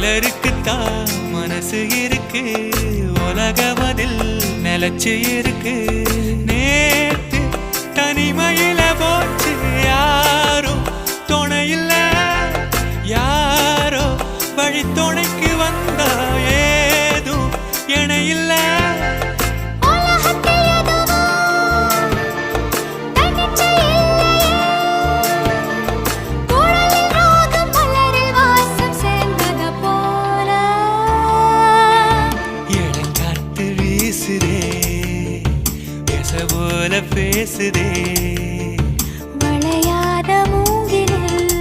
சிலருக்குத்தான் மனசு இருக்கு, உலகமதில் நிலச்சு இருக்கு. நேத்து தனிமையில போச்சு, யாரும் துணையில்ல, யாரோ வழி துணைக்கு வந்தா ஏதும் இணையில்ல. போல பேசுதே வளையாத மூங்கிலில்